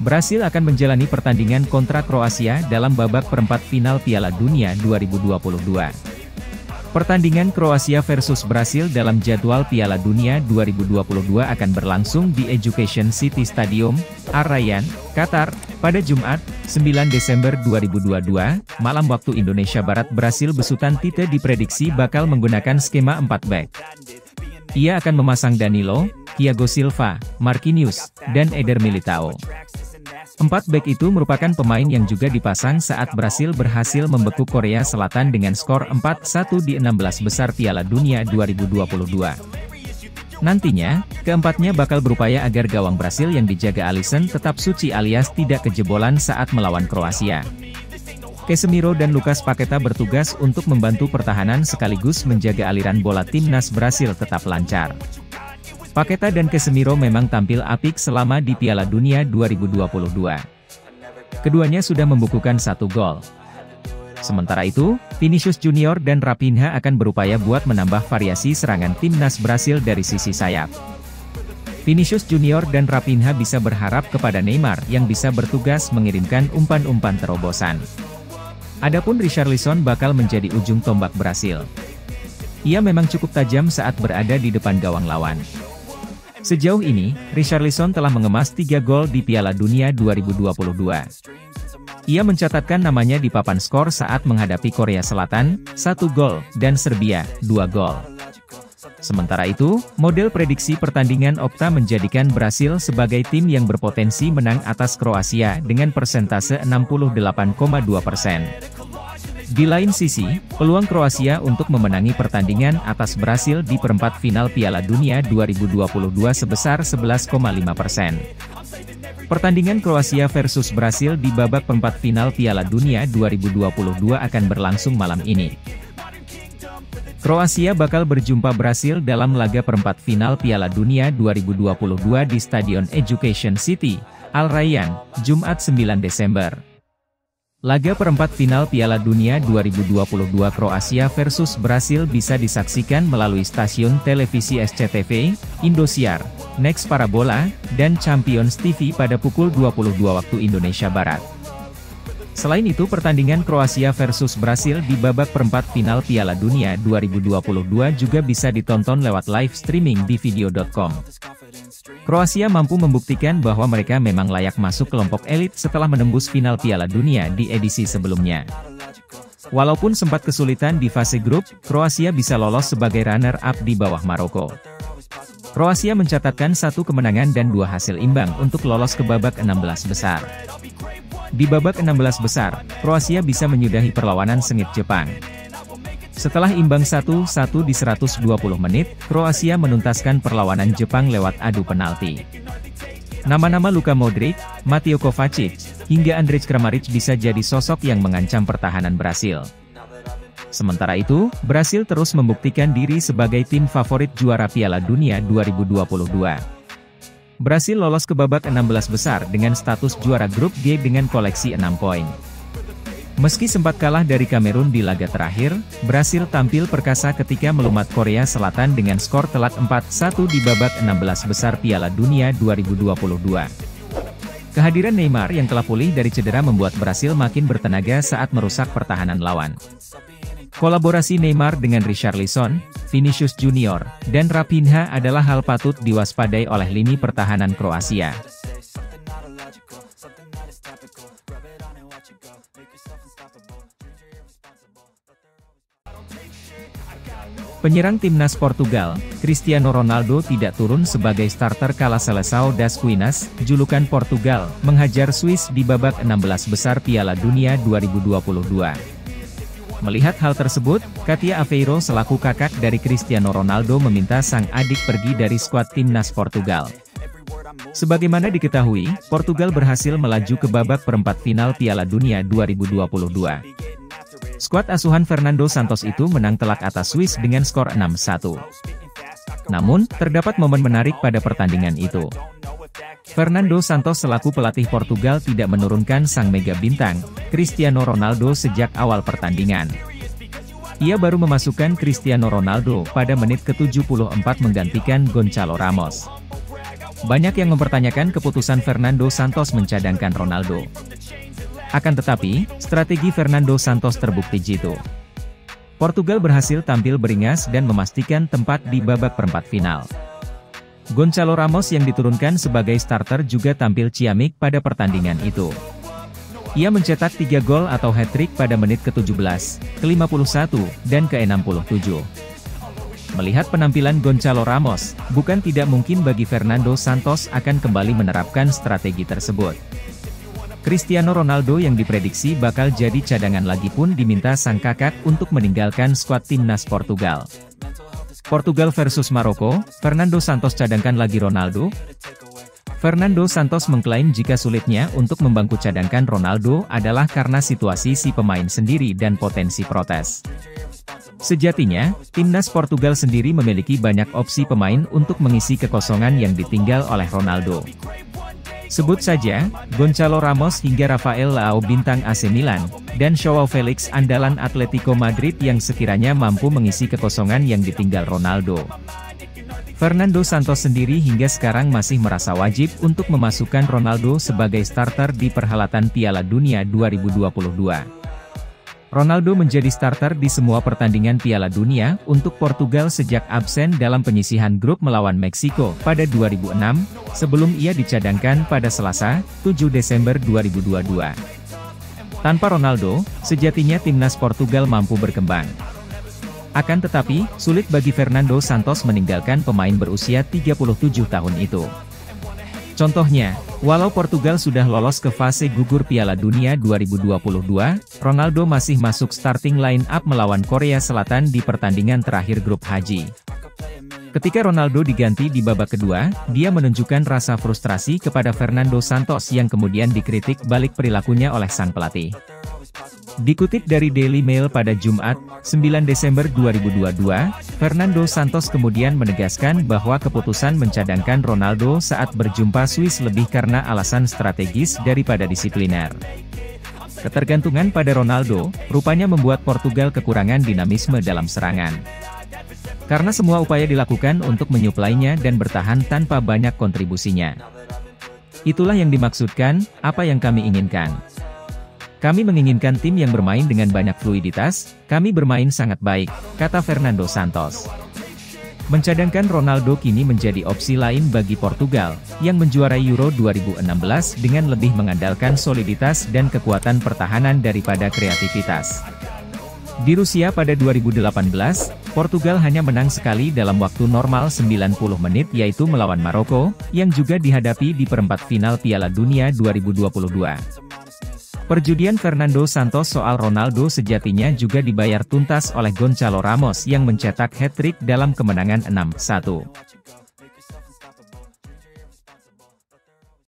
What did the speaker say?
Brasil akan menjalani pertandingan kontra Kroasia dalam babak perempat final Piala Dunia 2022. Pertandingan Kroasia versus Brasil dalam jadwal Piala Dunia 2022 akan berlangsung di Education City Stadium, Al Rayyan, Qatar, pada Jumat, 9 Desember 2022, malam waktu Indonesia Barat. Brasil besutan Tite diprediksi bakal menggunakan skema 4 back. Ia akan memasang Danilo, Thiago Silva, Marquinhos, dan Eder Militao. 4 back itu merupakan pemain yang juga dipasang saat Brasil berhasil membekuk Korea Selatan dengan skor 4-1 di 16 besar Piala Dunia 2022. Nantinya, keempatnya bakal berupaya agar gawang Brasil yang dijaga Alisson tetap suci alias tidak kejebolan saat melawan Kroasia. Casemiro dan Lucas Paqueta bertugas untuk membantu pertahanan sekaligus menjaga aliran bola timnas Brasil tetap lancar. Paqueta dan Casemiro memang tampil apik selama di Piala Dunia 2022. Keduanya sudah membukukan 1 gol. Sementara itu, Vinicius Junior dan Raphinha akan berupaya buat menambah variasi serangan timnas Brasil dari sisi sayap. Vinicius Junior dan Raphinha bisa berharap kepada Neymar yang bisa bertugas mengirimkan umpan-umpan terobosan. Adapun Richarlison bakal menjadi ujung tombak Brasil. Ia memang cukup tajam saat berada di depan gawang lawan. Sejauh ini, Richarlison telah mengemas 3 gol di Piala Dunia 2022. Ia mencatatkan namanya di papan skor saat menghadapi Korea Selatan, 1 gol, dan Serbia, 2 gol. Sementara itu, model prediksi pertandingan Opta menjadikan Brasil sebagai tim yang berpotensi menang atas Kroasia dengan persentase 68,2%. Di lain sisi, peluang Kroasia untuk memenangi pertandingan atas Brasil di perempat final Piala Dunia 2022 sebesar 11,5%. Pertandingan Kroasia versus Brasil di babak perempat final Piala Dunia 2022 akan berlangsung malam ini. Kroasia bakal berjumpa Brasil dalam laga perempat final Piala Dunia 2022 di Stadion Education City, Al Rayyan, Jumat 9 Desember. Laga perempat final Piala Dunia 2022 Kroasia versus Brasil bisa disaksikan melalui stasiun televisi SCTV, Indosiar, Next Parabola, dan Champions TV pada pukul 22 waktu Indonesia Barat. Selain itu, pertandingan Kroasia versus Brasil di babak perempat final Piala Dunia 2022 juga bisa ditonton lewat live streaming di video.com. Kroasia mampu membuktikan bahwa mereka memang layak masuk kelompok elit setelah menembus final Piala Dunia di edisi sebelumnya. Walaupun sempat kesulitan di fase grup, Kroasia bisa lolos sebagai runner-up di bawah Maroko. Kroasia mencatatkan 1 kemenangan dan 2 hasil imbang untuk lolos ke babak 16 besar. Di babak 16 besar, Kroasia bisa menyudahi perlawanan sengit Jepang. Setelah imbang 1-1 di 120 menit, Kroasia menuntaskan perlawanan Jepang lewat adu penalti. Nama-nama Luka Modric, Mateo Kovacic, hingga Andrej Kramaric bisa jadi sosok yang mengancam pertahanan Brasil. Sementara itu, Brasil terus membuktikan diri sebagai tim favorit juara Piala Dunia 2022. Brasil lolos ke babak 16 besar dengan status juara grup G dengan koleksi 6 poin. Meski sempat kalah dari Kamerun di laga terakhir, Brasil tampil perkasa ketika melumat Korea Selatan dengan skor telak 4-1 di babak 16 besar Piala Dunia 2022. Kehadiran Neymar yang telah pulih dari cedera membuat Brasil makin bertenaga saat merusak pertahanan lawan. Kolaborasi Neymar dengan Richarlison, Vinicius Junior, dan Raphinha adalah hal patut diwaspadai oleh lini pertahanan Kroasia. Penyerang timnas Portugal, Cristiano Ronaldo tidak turun sebagai starter kala Seleção das Quinas, julukan Portugal, menghajar Swiss di babak 16 besar Piala Dunia 2022. Melihat hal tersebut, Katia Aveiro selaku kakak dari Cristiano Ronaldo meminta sang adik pergi dari skuad timnas Portugal. Sebagaimana diketahui, Portugal berhasil melaju ke babak perempat final Piala Dunia 2022. Skuad asuhan Fernando Santos itu menang telak atas Swiss dengan skor 6-1. Namun, terdapat momen menarik pada pertandingan itu. Fernando Santos selaku pelatih Portugal tidak menurunkan sang mega bintang, Cristiano Ronaldo sejak awal pertandingan. Ia baru memasukkan Cristiano Ronaldo pada menit ke-74 menggantikan Gonçalo Ramos. Banyak yang mempertanyakan keputusan Fernando Santos mencadangkan Ronaldo. Akan tetapi, strategi Fernando Santos terbukti jitu. Portugal berhasil tampil beringas dan memastikan tempat di babak perempat final. Gonçalo Ramos yang diturunkan sebagai starter juga tampil ciamik pada pertandingan itu. Ia mencetak 3 gol atau hat-trick pada menit ke-17, ke-51, dan ke-67. Melihat penampilan Gonçalo Ramos, bukan tidak mungkin bagi Fernando Santos akan kembali menerapkan strategi tersebut. Cristiano Ronaldo yang diprediksi bakal jadi cadangan lagi pun diminta sang kakak untuk meninggalkan skuad timnas Portugal. Portugal versus Maroko, Fernando Santos cadangkan lagi Ronaldo. Fernando Santos mengklaim jika sulitnya untuk membangku cadangkan Ronaldo adalah karena situasi si pemain sendiri dan potensi protes. Sejatinya, timnas Portugal sendiri memiliki banyak opsi pemain untuk mengisi kekosongan yang ditinggal oleh Ronaldo. Sebut saja, Gonçalo Ramos hingga Rafael Leao bintang AC Milan, dan Joao Felix andalan Atletico Madrid yang sekiranya mampu mengisi kekosongan yang ditinggal Ronaldo. Fernando Santos sendiri hingga sekarang masih merasa wajib untuk memasukkan Ronaldo sebagai starter di perhelatan Piala Dunia 2022. Ronaldo menjadi starter di semua pertandingan Piala Dunia untuk Portugal sejak absen dalam penyisihan grup melawan Meksiko pada 2006, sebelum ia dicadangkan pada Selasa, 7 Desember 2022. Tanpa Ronaldo, sejatinya timnas Portugal mampu berkembang. Akan tetapi, sulit bagi Fernando Santos meninggalkan pemain berusia 37 tahun itu. Contohnya, walau Portugal sudah lolos ke fase gugur Piala Dunia 2022, Ronaldo masih masuk starting line-up melawan Korea Selatan di pertandingan terakhir grup H. Ketika Ronaldo diganti di babak kedua, dia menunjukkan rasa frustrasi kepada Fernando Santos yang kemudian dikritik balik perilakunya oleh sang pelatih. Dikutip dari Daily Mail pada Jumat, 9 Desember 2022, Fernando Santos kemudian menegaskan bahwa keputusan mencadangkan Ronaldo saat berjumpa Swiss lebih karena alasan strategis daripada disipliner. Ketergantungan pada Ronaldo, rupanya membuat Portugal kekurangan dinamisme dalam serangan. Karena semua upaya dilakukan untuk menyuplainya dan bertahan tanpa banyak kontribusinya. Itulah yang dimaksudkan, apa yang kami inginkan. Kami menginginkan tim yang bermain dengan banyak fluiditas, kami bermain sangat baik, kata Fernando Santos. Mencadangkan Ronaldo kini menjadi opsi lain bagi Portugal, yang menjuarai Euro 2016 dengan lebih mengandalkan soliditas dan kekuatan pertahanan daripada kreativitas. Di Rusia pada 2018, Portugal hanya menang sekali dalam waktu normal 90 menit yaitu melawan Maroko, yang juga dihadapi di perempat final Piala Dunia 2022. Perjudian Fernando Santos soal Ronaldo sejatinya juga dibayar tuntas oleh Gonçalo Ramos yang mencetak hat-trick dalam kemenangan 6-1.